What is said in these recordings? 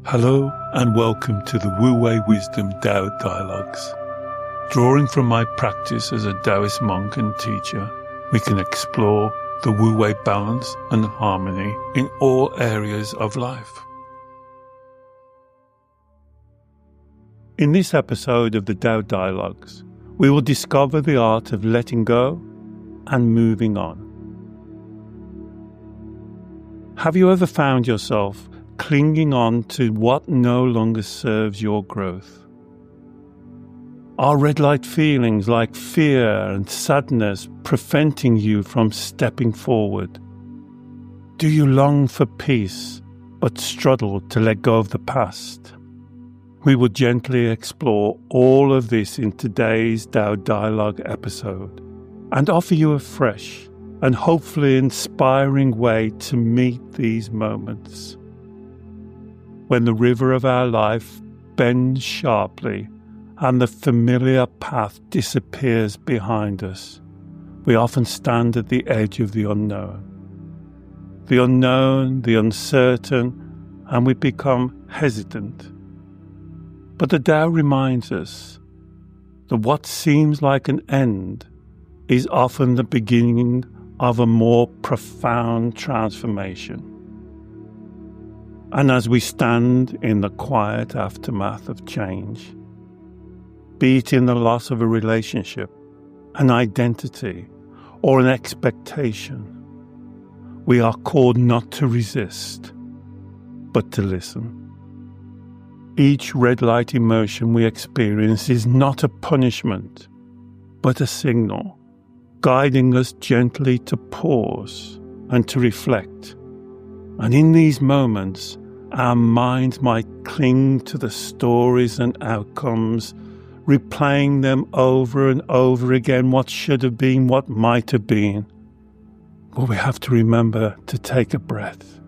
Hello and welcome to the Wu Wei Wisdom Tao Dialogues. Drawing from my practice as a Taoist monk and teacher, we can explore the Wu Wei balance and harmony in all areas of life. In this episode of the Tao Dialogues, we will discover the art of letting go and moving on. Have you ever found yourself clinging on to what no longer serves your growth? Are red light feelings like fear and sadness preventing you from stepping forward? Do you long for peace but struggle to let go of the past? We will gently explore all of this in today's Tao Dialogue episode and offer you a fresh and hopefully inspiring way to meet these moments. When the river of our life bends sharply and the familiar path disappears behind us, we often stand at the edge of the unknown. The unknown, the uncertain, and we become hesitant. But the Tao reminds us that what seems like an end is often the beginning of a more profound transformation. And as we stand in the quiet aftermath of change, be it in the loss of a relationship, an identity, or an expectation, we are called not to resist, but to listen. Each red light emotion we experience is not a punishment, but a signal, guiding us gently to pause and to reflect. And in these moments, our minds might cling to the stories and outcomes, replaying them over and over again, what should have been, what might have been. But we have to remember to take a breath,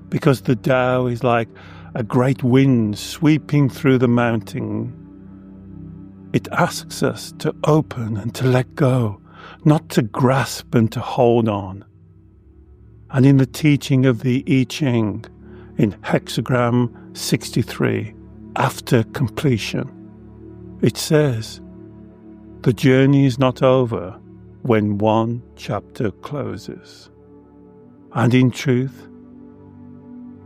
because the Tao is like a great wind sweeping through the mountain. It asks us to open and to let go, not to grasp and to hold on. And in the teaching of the Ching, in hexagram 63, after completion, it says, the journey is not over when one chapter closes. And in truth,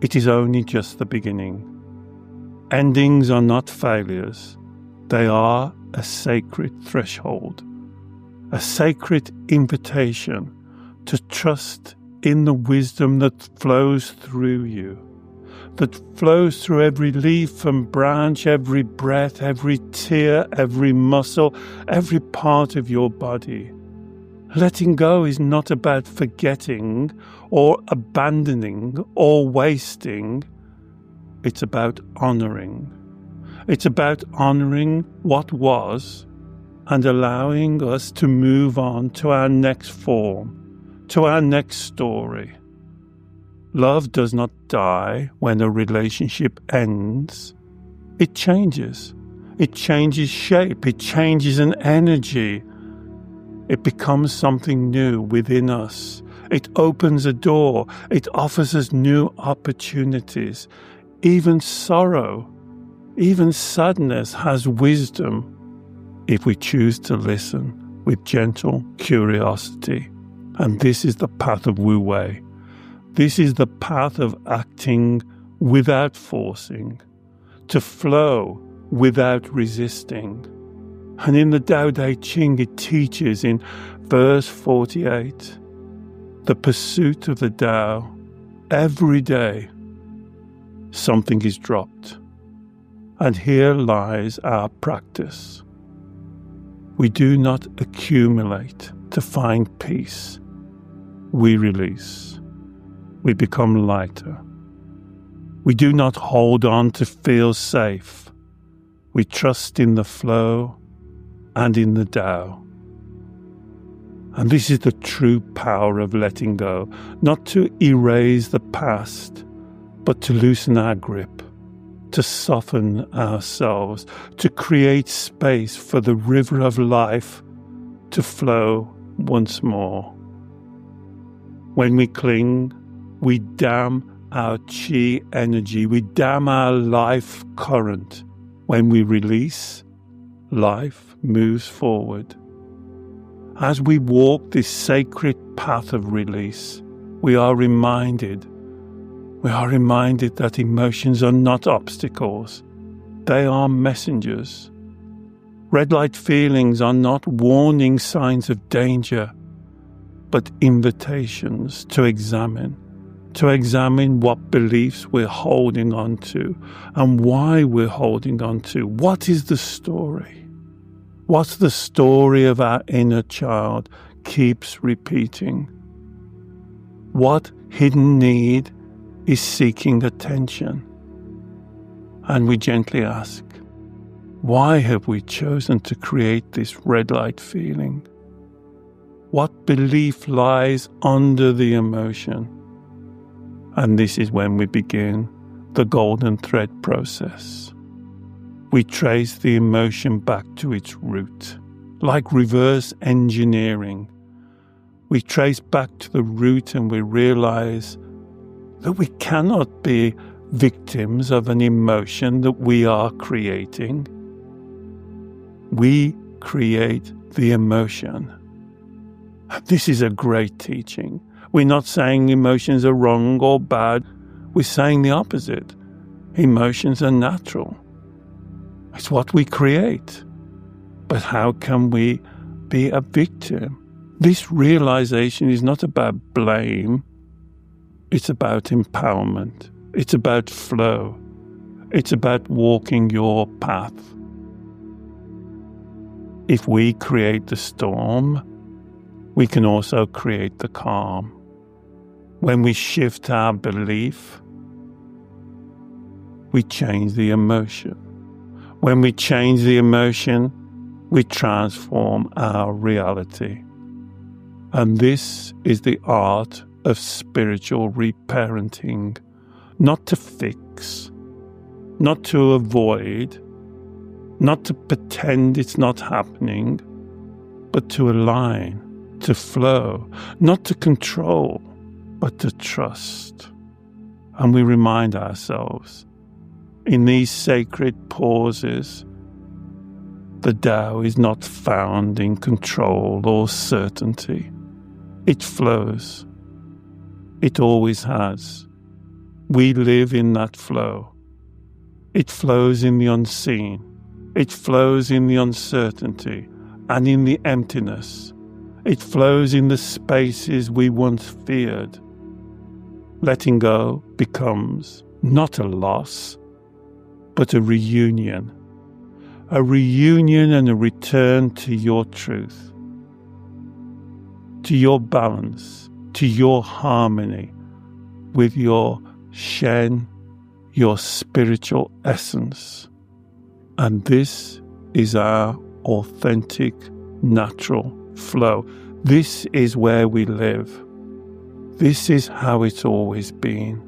it is only just the beginning. Endings are not failures. They are a sacred threshold, a sacred invitation to trust in the wisdom that flows through you, that flows through every leaf and branch, every breath, every tear, every muscle, every part of your body. Letting go is not about forgetting or abandoning or wasting. It's about honoring. It's about honoring what was and allowing us to move on to our next form, to our next story. Love does not die when a relationship ends. It changes. It changes shape. It changes an energy. It becomes something new within us. It opens a door. It offers us new opportunities. Even sorrow, even sadness has wisdom if we choose to listen with gentle curiosity. And this is the path of Wu Wei. This is the path of acting without forcing, to flow without resisting. And in the Tao Te Ching, it teaches in verse 48, the pursuit of the Tao, every day, something is dropped. And here lies our practice. We do not accumulate to find peace. We release. We become lighter. We do not hold on to feel safe. We trust in the flow and in the Tao. And this is the true power of letting go, not to erase the past, but to loosen our grip, to soften ourselves, to create space for the river of life to flow once more. When we cling, we dam our Qi energy, we dam our life current. When we release, life moves forward. As we walk this sacred path of release, we are reminded that emotions are not obstacles, they are messengers. Red light feelings are not warning signs of danger, but invitations to examine what beliefs we're holding on to and why we're holding on to. What is the story? What's the story of our inner child keeps repeating? What hidden need is seeking attention? And we gently ask, why have we chosen to create this red light feeling? What belief lies under the emotion? And this is when we begin the golden thread process. We trace the emotion back to its root, like reverse engineering. We trace back to the root and we realize that we cannot be victims of an emotion that we are creating. We create the emotion. This is a great teaching. We're not saying emotions are wrong or bad. We're saying the opposite. Emotions are natural. It's what we create. But how can we be a victim? This realization is not about blame. It's about empowerment. It's about flow. It's about walking your path. If we create the storm, we can also create the calm. When we shift our belief, we change the emotion. When we change the emotion, we transform our reality. And this is the art of spiritual reparenting. Not to fix, not to avoid, not to pretend it's not happening, but to align, to flow, not to control, but to trust. And we remind ourselves, in these sacred pauses, the Tao is not found in control or certainty. It flows. It always has. We live in that flow. It flows in the unseen. It flows in the uncertainty and in the emptiness. It flows in the spaces we once feared. Letting go becomes not a loss, but a reunion. A reunion and a return to your truth, to your balance, to your harmony with your Shen, your spiritual essence. And this is our authentic, natural flow. This is where we live. This is how it's always been.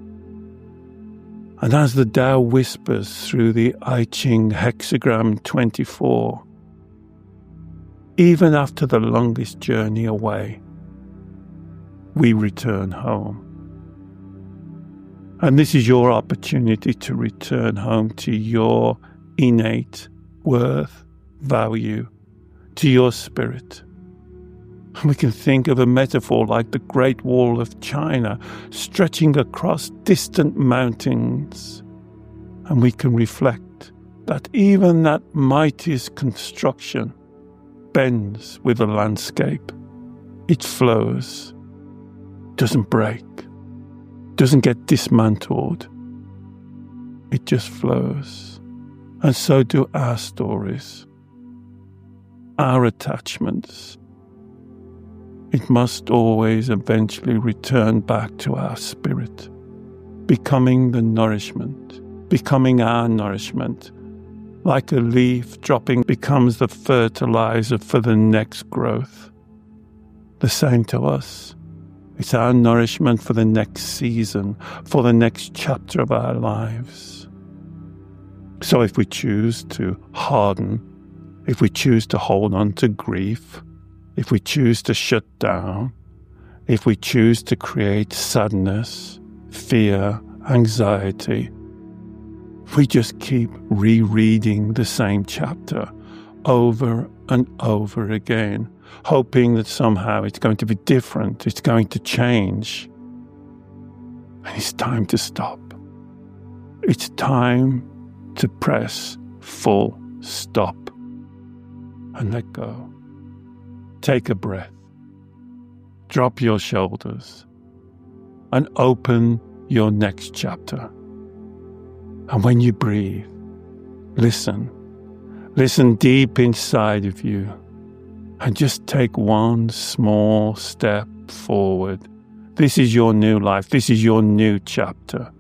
And as the Tao whispers through the I Ching hexagram 24, even after the longest journey away, we return home. And this is your opportunity to return home to your innate worth, value, to your spirit. And we can think of a metaphor like the Great Wall of China stretching across distant mountains. And we can reflect that even that mightiest construction bends with the landscape. It flows, doesn't break, doesn't get dismantled. It just flows. And so do our stories, our attachments. It must always eventually return back to our spirit, becoming the nourishment, becoming our nourishment. Like a leaf dropping becomes the fertilizer for the next growth. The same to us. It's our nourishment for the next season, for the next chapter of our lives. So if we choose to harden, if we choose to hold on to grief, if we choose to shut down, if we choose to create sadness, fear, anxiety. We just keep rereading the same chapter over and over again, hoping that somehow it's going to be different, it's going to change. And it's time to stop. It's time to press full stop and let go. Take a breath. Drop your shoulders and open your next chapter. And when you breathe, listen. Listen deep inside of you and just take one small step forward. This is your new life. This is your new chapter.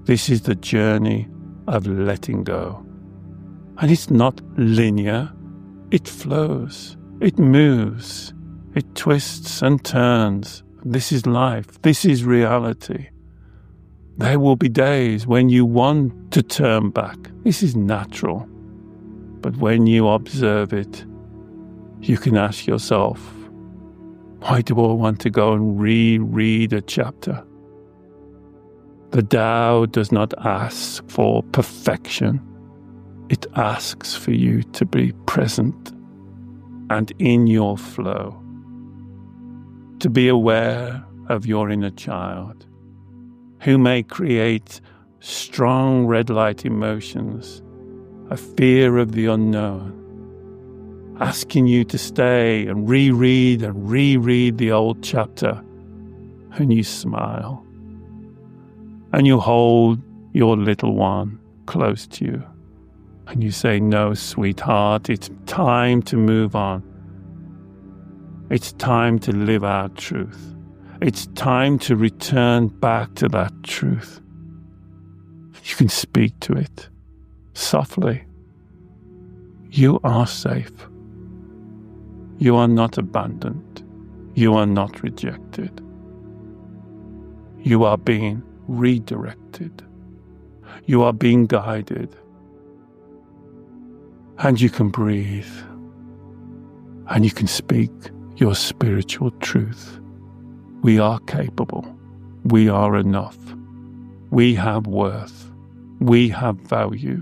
This is the journey of letting go. And it's not linear. It flows. It moves. It twists and turns. This is life. This is reality. There will be days when you want to turn back. This is natural. But when you observe it, you can ask yourself, why do I want to go and reread a chapter? The Tao does not ask for perfection. It asks for you to be present and in your flow, to be aware of your inner child, who may create strong red light emotions, a fear of the unknown, asking you to stay and reread the old chapter. And you smile. And you hold your little one close to you. And you say, no, sweetheart, it's time to move on. It's time to live our truth. It's time to return back to that truth. You can speak to it softly. You are safe. You are not abandoned. You are not rejected. You are being redirected. You are being guided. And you can breathe. And you can speak your spiritual truth. We are capable. We are enough. We have worth. We have value.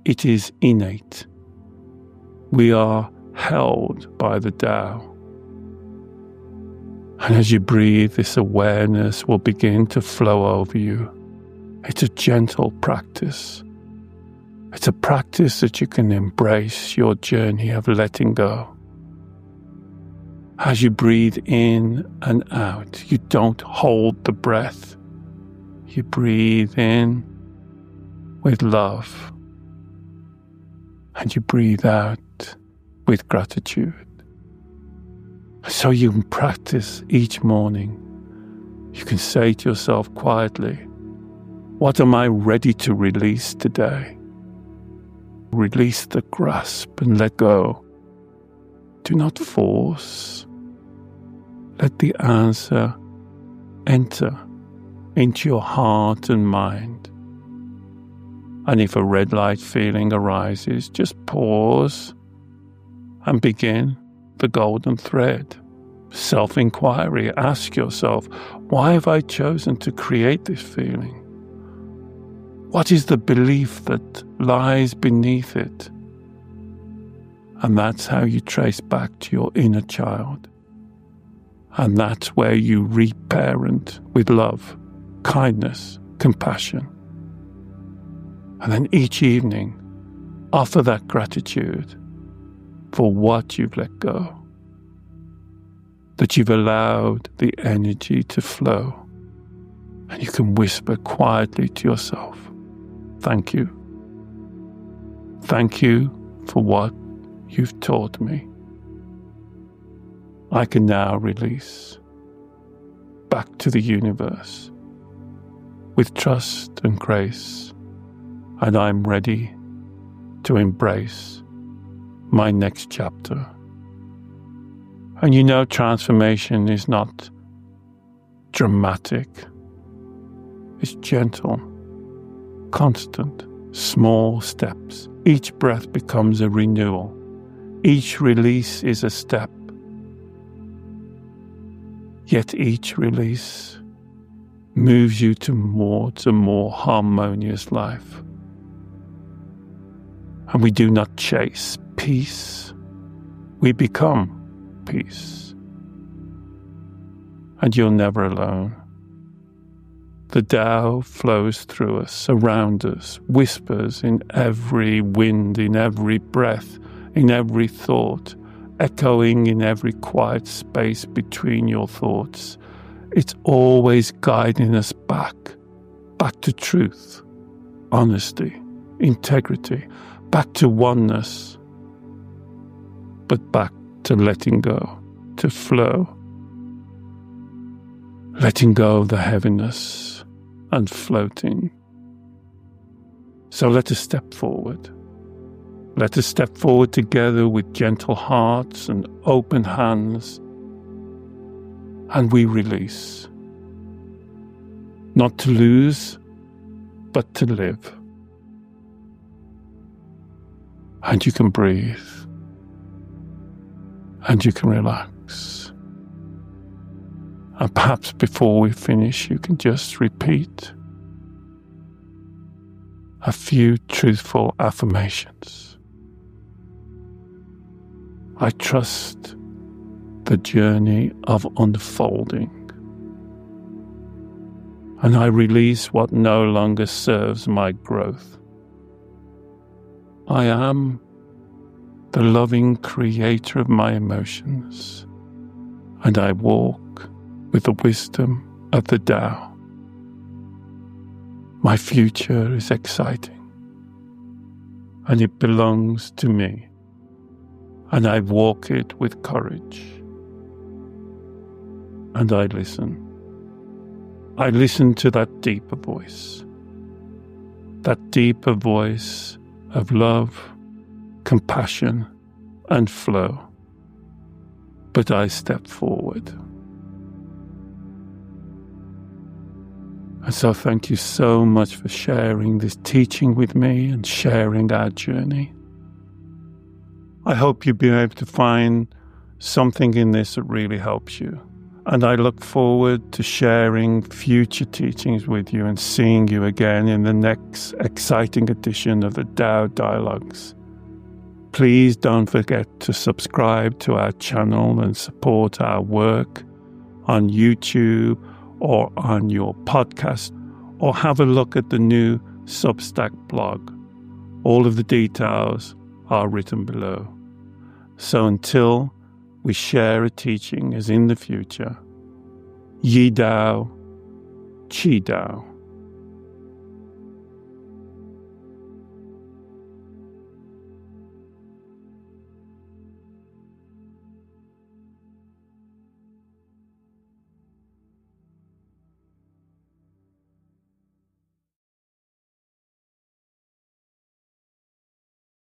It is innate. We are held by the Tao. And as you breathe, this awareness will begin to flow over you. It's a gentle practice. It's a practice that you can embrace your journey of letting go. As you breathe in and out, you don't hold the breath. You breathe in with love. And you breathe out with gratitude. So you can practice each morning. You can say to yourself quietly, what am I ready to release today? Release the grasp and let go. Do not force. Let the answer enter into your heart and mind. And if a red light feeling arises, just pause and begin the golden thread. Self-inquiry. Ask yourself, why have I chosen to create this feeling? What is the belief that lies beneath it? And that's how you trace back to your inner child. And that's where you reparent with love, kindness, compassion. And then each evening, offer that gratitude for what you've let go, that you've allowed the energy to flow. And you can whisper quietly to yourself, thank you. Thank you for what you've taught me. I can now release back to the universe with trust and grace, and I'm ready to embrace my next chapter. And you know, transformation is not dramatic. It's gentle, constant, small steps. Each breath becomes a renewal. Each release is a step. Yet each release moves you towards a more harmonious life. And we do not chase peace, we become peace. And you're never alone. The Tao flows through us, around us, whispers in every wind, in every breath, in every thought, echoing in every quiet space between your thoughts. It's always guiding us back to truth, honesty, integrity, back to oneness, but back to letting go, to flow, letting go of the heaviness and floating. So let us step forward. Let us step forward together with gentle hearts and open hands, and we release. Not to lose, but to live. And you can breathe. And you can relax. And perhaps before we finish, you can just repeat a few truthful affirmations. I trust the journey of unfolding, and I release what no longer serves my growth. I am the loving creator of my emotions, and I walk with the wisdom of the Tao. My future is exciting, and it belongs to me, and I walk it with courage. And I listen. I listen to that deeper voice of love, compassion, and flow. But I step forward. And so thank you so much for sharing this teaching with me and sharing our journey. I hope you'll be able to find something in this that really helps you. And I look forward to sharing future teachings with you and seeing you again in the next exciting edition of the Tao Dialogues. Please don't forget to subscribe to our channel and support our work on YouTube or on your podcast, or have a look at the new Substack blog. All of the details are written below. So until we share a teaching as in the future, Yi Dao, Qi Dao.